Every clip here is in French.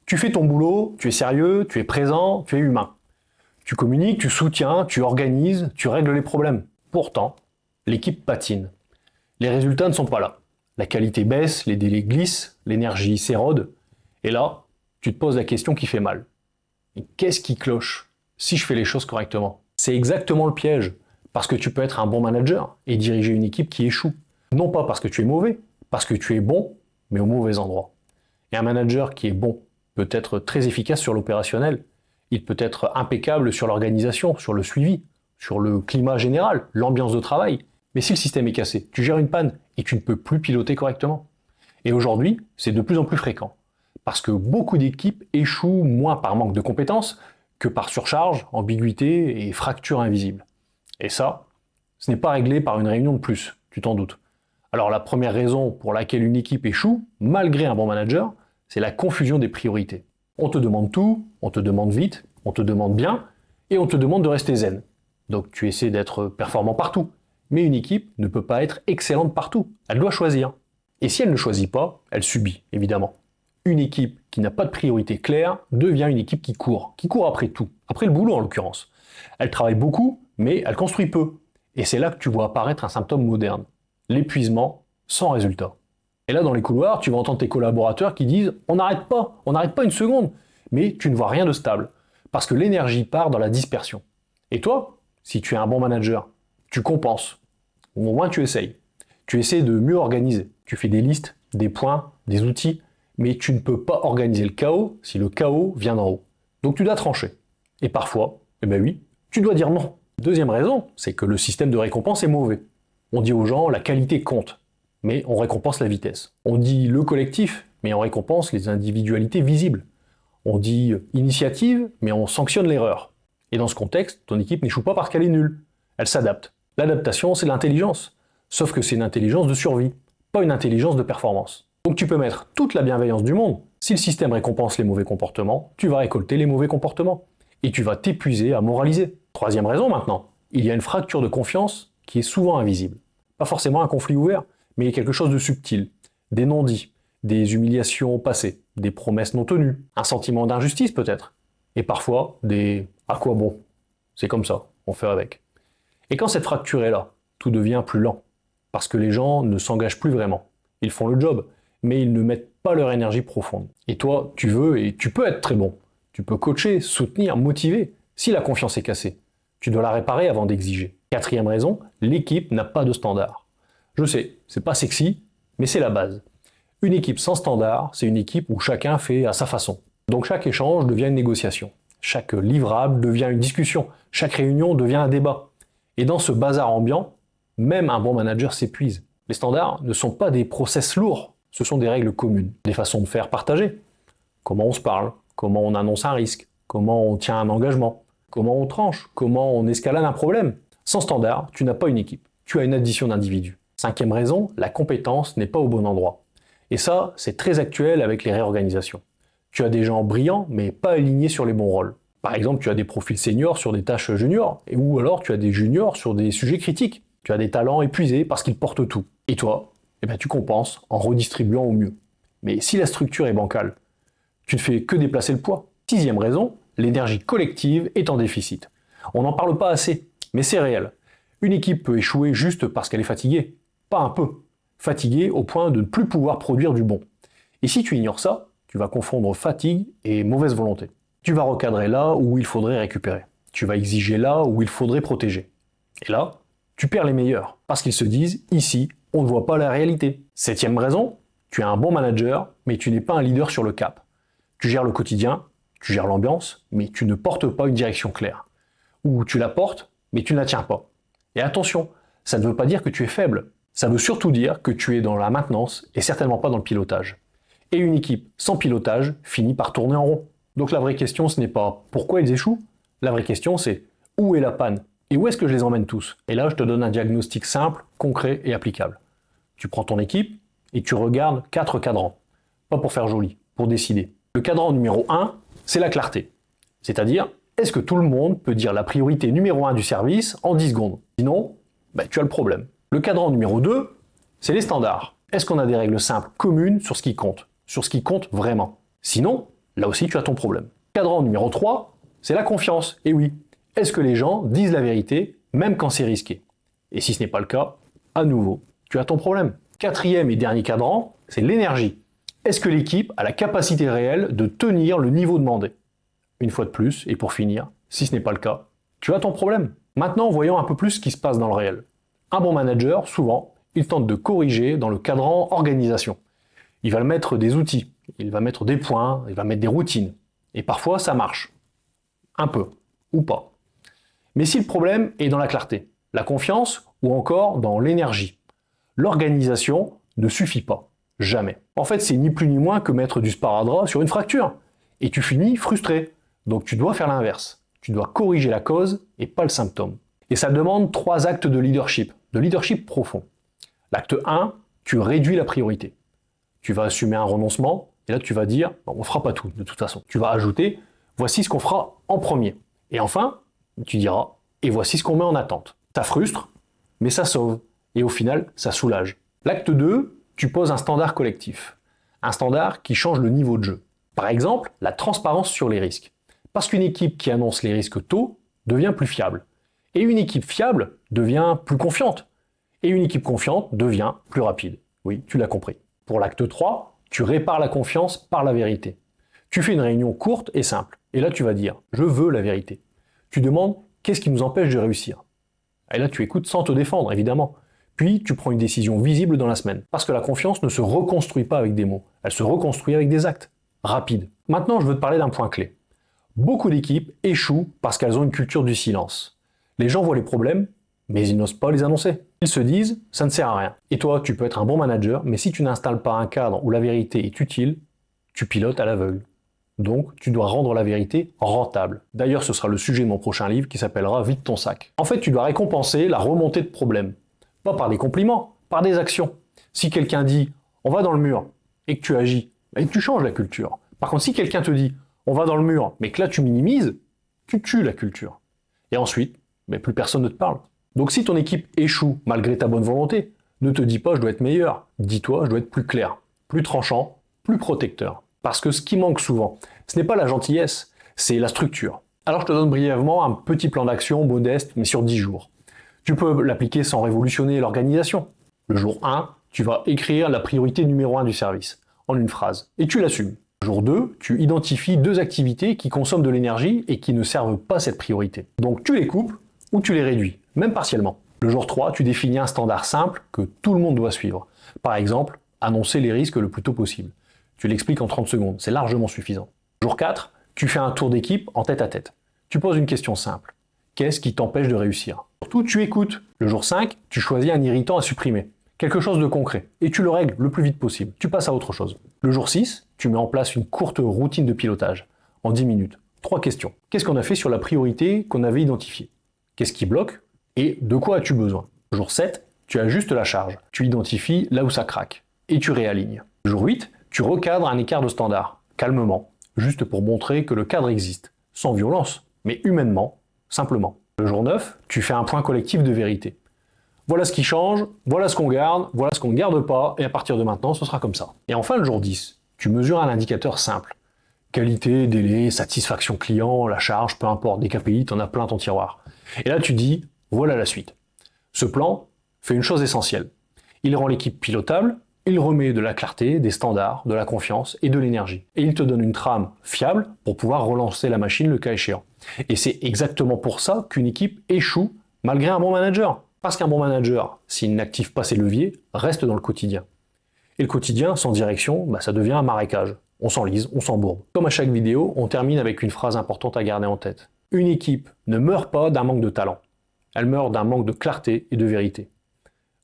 Tu fais ton boulot, tu es sérieux, tu es présent, tu es humain. Tu communiques, tu soutiens, tu organises, tu règles les problèmes. Pourtant, l'équipe patine. Les résultats ne sont pas là. La qualité baisse, les délais glissent, l'énergie s'érode. Et là, tu te poses la question qui fait mal. Mais qu'est-ce qui cloche si je fais les choses correctement? C'est exactement le piège. Parce que tu peux être un bon manager et diriger une équipe qui échoue. Non pas parce que tu es mauvais, parce que tu es bon, mais au mauvais endroit. Et un manager qui est bon peut être très efficace sur l'opérationnel. Il peut être impeccable sur l'organisation, sur le suivi, sur le climat général, l'ambiance de travail. Mais si le système est cassé, tu gères une panne et tu ne peux plus piloter correctement. Et aujourd'hui, c'est de plus en plus fréquent. Parce que beaucoup d'équipes échouent moins par manque de compétences que par surcharge, ambiguïté et fracture invisible. Et ça, ce n'est pas réglé par une réunion de plus, tu t'en doutes. Alors la première raison pour laquelle une équipe échoue, malgré un bon manager, c'est la confusion des priorités. On te demande tout, on te demande vite, on te demande bien, et on te demande de rester zen. Donc tu essaies d'être performant partout. Mais une équipe ne peut pas être excellente partout. Elle doit choisir. Et si elle ne choisit pas, elle subit, évidemment. Une équipe qui n'a pas de priorité claire devient une équipe qui court après tout, après le boulot en l'occurrence. Elle travaille beaucoup, mais elle construit peu. Et c'est là que tu vois apparaître un symptôme moderne. L'épuisement sans résultat. Et là, dans les couloirs, tu vas entendre tes collaborateurs qui disent « on n'arrête pas une seconde ». Mais tu ne vois rien de stable, parce que l'énergie part dans la dispersion. Et toi, si tu es un bon manager, tu compenses. Ou au moins tu essayes. Tu essaies de mieux organiser. Tu fais des listes, des points, des outils, mais tu ne peux pas organiser le chaos si le chaos vient d'en haut. Donc tu dois trancher. Et parfois, oui, tu dois dire non. Deuxième raison, c'est que le système de récompense est mauvais. On dit aux gens la qualité compte, mais on récompense la vitesse. On dit le collectif, mais on récompense les individualités visibles. On dit initiative, mais on sanctionne l'erreur. Et dans ce contexte, ton équipe n'échoue pas parce qu'elle est nulle. Elle s'adapte. L'adaptation, c'est l'intelligence. Sauf que c'est une intelligence de survie, pas une intelligence de performance. Donc tu peux mettre toute la bienveillance du monde. Si le système récompense les mauvais comportements, tu vas récolter les mauvais comportements. Et tu vas t'épuiser à moraliser. Troisième raison maintenant, il y a une fracture de confiance qui est souvent invisible. Pas forcément un conflit ouvert, mais quelque chose de subtil. Des non-dits, des humiliations passées, des promesses non tenues, un sentiment d'injustice peut-être. Et parfois, des « à quoi bon ?» C'est comme ça, on fait avec. Et quand cette fracture est là, tout devient plus lent. Parce que les gens ne s'engagent plus vraiment. Ils font le job, mais ils ne mettent pas leur énergie profonde. Et toi, tu veux et tu peux être très bon. Tu peux coacher, soutenir, motiver. Si la confiance est cassée, tu dois la réparer avant d'exiger. Quatrième raison, l'équipe n'a pas de standard. Je sais, c'est pas sexy, mais c'est la base. Une équipe sans standard, c'est une équipe où chacun fait à sa façon. Donc chaque échange devient une négociation. Chaque livrable devient une discussion. Chaque réunion devient un débat. Et dans ce bazar ambiant, même un bon manager s'épuise. Les standards ne sont pas des process lourds, ce sont des règles communes, des façons de faire partagées. Comment on se parle, comment on annonce un risque, comment on tient un engagement, comment on tranche, comment on escalade un problème. Sans standard, tu n'as pas une équipe, tu as une addition d'individus. Cinquième raison, la compétence n'est pas au bon endroit. Et ça, c'est très actuel avec les réorganisations. Tu as des gens brillants, mais pas alignés sur les bons rôles. Par exemple, tu as des profils seniors sur des tâches juniors, ou alors tu as des juniors sur des sujets critiques. Tu as des talents épuisés parce qu'ils portent tout. Et toi, tu compenses en redistribuant au mieux. Mais si la structure est bancale, tu ne fais que déplacer le poids. Sixième raison, l'énergie collective est en déficit. On n'en parle pas assez, mais c'est réel. Une équipe peut échouer juste parce qu'elle est fatiguée. Pas un peu. Fatiguée au point de ne plus pouvoir produire du bon. Et si tu ignores ça, tu vas confondre fatigue et mauvaise volonté. Tu vas recadrer là où il faudrait récupérer. Tu vas exiger là où il faudrait protéger. Et là, tu perds les meilleurs, parce qu'ils se disent « ici, on ne voit pas la réalité ». Septième raison, tu es un bon manager, mais tu n'es pas un leader sur le cap. Tu gères le quotidien, tu gères l'ambiance, mais tu ne portes pas une direction claire. Ou tu la portes, mais tu ne la tiens pas. Et attention, ça ne veut pas dire que tu es faible. Ça veut surtout dire que tu es dans la maintenance et certainement pas dans le pilotage. Et une équipe sans pilotage finit par tourner en rond. Donc la vraie question, ce n'est pas pourquoi ils échouent. La vraie question, c'est où est la panne ? Et où est-ce que je les emmène tous ? Et là, je te donne un diagnostic simple, concret et applicable. Tu prends ton équipe et tu regardes 4 cadrans. Pas pour faire joli, pour décider. Le cadran numéro 1, c'est la clarté. C'est-à-dire, est-ce que tout le monde peut dire la priorité numéro 1 du service en 10 secondes ? Sinon, tu as le problème. Le cadran numéro 2, c'est les standards. Est-ce qu'on a des règles simples, communes sur ce qui compte vraiment ? Sinon, Là aussi, tu as ton problème. Cadran numéro 3, c'est la confiance. Et oui, est-ce que les gens disent la vérité, même quand c'est risqué? Et si ce n'est pas le cas, à nouveau, tu as ton problème. Quatrième et dernier cadran, c'est l'énergie. Est-ce que l'équipe a la capacité réelle de tenir le niveau demandé? Une fois de plus, et pour finir, si ce n'est pas le cas, tu as ton problème. Maintenant, voyons un peu plus ce qui se passe dans le réel. Un bon manager, souvent, il tente de corriger dans le cadran organisation. Il va mettre des outils, il va mettre des points, il va mettre des routines. Et parfois, ça marche. Un peu, ou pas. Mais si le problème est dans la clarté, la confiance ou encore dans l'énergie, l'organisation ne suffit pas. Jamais. En fait, c'est ni plus ni moins que mettre du sparadrap sur une fracture. Et tu finis frustré. Donc tu dois faire l'inverse. Tu dois corriger la cause et pas le symptôme. Et ça demande 3 actes de leadership profond. L'acte 1, tu réduis la priorité. Tu vas assumer un renoncement, et là tu vas dire, bon, on fera pas tout de toute façon. Tu vas ajouter, voici ce qu'on fera en premier. Et enfin, tu diras, et voici ce qu'on met en attente. Ça frustre, mais ça sauve. Et au final, ça soulage. L'acte 2, tu poses un standard collectif. Un standard qui change le niveau de jeu. Par exemple, la transparence sur les risques. Parce qu'une équipe qui annonce les risques tôt devient plus fiable. Et une équipe fiable devient plus confiante. Et une équipe confiante devient plus rapide. Oui, tu l'as compris. Pour l'acte 3, tu répares la confiance par la vérité. Tu fais une réunion courte et simple. Et là, tu vas dire « je veux la vérité ». Tu demandes « qu'est-ce qui nous empêche de réussir ?» Et là, tu écoutes sans te défendre, évidemment. Puis, tu prends une décision visible dans la semaine. Parce que la confiance ne se reconstruit pas avec des mots. Elle se reconstruit avec des actes. Rapides. Maintenant, je veux te parler d'un point clé. Beaucoup d'équipes échouent parce qu'elles ont une culture du silence. Les gens voient les problèmes, mais ils n'osent pas les annoncer. Ils se disent « ça ne sert à rien ». Et toi, tu peux être un bon manager, mais si tu n'installes pas un cadre où la vérité est utile, tu pilotes à l'aveugle. Donc, tu dois rendre la vérité rentable. D'ailleurs, ce sera le sujet de mon prochain livre qui s'appellera « Vide ton sac ». En fait, tu dois récompenser la remontée de problèmes. Pas par des compliments, par des actions. Si quelqu'un dit « on va dans le mur » et que tu agis, et tu changes la culture. Par contre, si quelqu'un te dit « on va dans le mur » mais que là tu minimises, tu tues la culture. Et ensuite, plus personne ne te parle. Donc si ton équipe échoue malgré ta bonne volonté, ne te dis pas « je dois être meilleur ». Dis-toi « je dois être plus clair, plus tranchant, plus protecteur ». Parce que ce qui manque souvent, ce n'est pas la gentillesse, c'est la structure. Alors je te donne brièvement un petit plan d'action modeste, mais sur 10 jours. Tu peux l'appliquer sans révolutionner l'organisation. Le jour 1, tu vas écrire la priorité numéro 1 du service, en une phrase, et tu l'assumes. Le jour 2, tu identifies 2 activités qui consomment de l'énergie et qui ne servent pas cette priorité. Donc tu les coupes ou tu les réduis, même partiellement. Le jour 3, tu définis un standard simple que tout le monde doit suivre. Par exemple, annoncer les risques le plus tôt possible. Tu l'expliques en 30 secondes, c'est largement suffisant. Jour 4, tu fais un tour d'équipe en tête à tête. Tu poses une question simple. Qu'est-ce qui t'empêche de réussir? Surtout, tu écoutes. Le jour 5, tu choisis un irritant à supprimer. Quelque chose de concret. Et tu le règles le plus vite possible. Tu passes à autre chose. Le jour 6, tu mets en place une courte routine de pilotage. En 10 minutes. 3 questions. Qu'est-ce qu'on a fait sur la priorité qu'on avait identifiée? Qu'est-ce qui bloque? Et de quoi as-tu besoin? Le jour 7, tu ajustes la charge. Tu identifies là où ça craque. Et tu réalignes. Le jour 8, tu recadres un écart de standard. Calmement. Juste pour montrer que le cadre existe. Sans violence, mais humainement, simplement. Le jour 9, tu fais un point collectif de vérité. Voilà ce qui change, voilà ce qu'on garde, voilà ce qu'on ne garde pas, et à partir de maintenant, ce sera comme ça. Et enfin, le jour 10, tu mesures un indicateur simple. Qualité, délai, satisfaction client, la charge, peu importe, des KPI, t'en as plein ton tiroir. Et là, tu dis, voilà la suite. Ce plan fait une chose essentielle. Il rend l'équipe pilotable, il remet de la clarté, des standards, de la confiance et de l'énergie. Et il te donne une trame fiable pour pouvoir relancer la machine le cas échéant. Et c'est exactement pour ça qu'une équipe échoue malgré un bon manager. Parce qu'un bon manager, s'il n'active pas ses leviers, reste dans le quotidien. Et le quotidien, sans direction, ça devient un marécage. On s'enlise, on s'embourbe. Comme à chaque vidéo, on termine avec une phrase importante à garder en tête. Une équipe ne meurt pas d'un manque de talent. Elle meurt d'un manque de clarté et de vérité.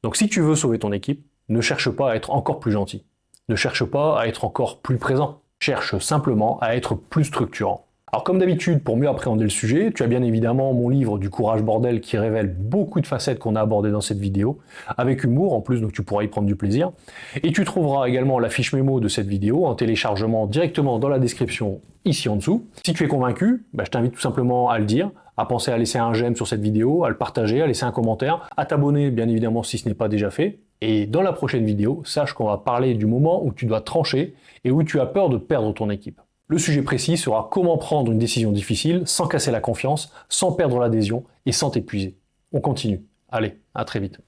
Donc si tu veux sauver ton équipe, ne cherche pas à être encore plus gentil. Ne cherche pas à être encore plus présent. Cherche simplement à être plus structurant. Alors comme d'habitude, pour mieux appréhender le sujet, tu as bien évidemment mon livre du courage bordel qui révèle beaucoup de facettes qu'on a abordées dans cette vidéo, avec humour en plus, donc tu pourras y prendre du plaisir. Et tu trouveras également la fiche mémo de cette vidéo en téléchargement directement dans la description ici en dessous. Si tu es convaincu, je t'invite tout simplement à le dire, à penser à laisser un j'aime sur cette vidéo, à le partager, à laisser un commentaire, à t'abonner bien évidemment si ce n'est pas déjà fait. Et dans la prochaine vidéo, sache qu'on va parler du moment où tu dois trancher et où tu as peur de perdre ton équipe. Le sujet précis sera comment prendre une décision difficile sans casser la confiance, sans perdre l'adhésion et sans t'épuiser. On continue. Allez, à très vite.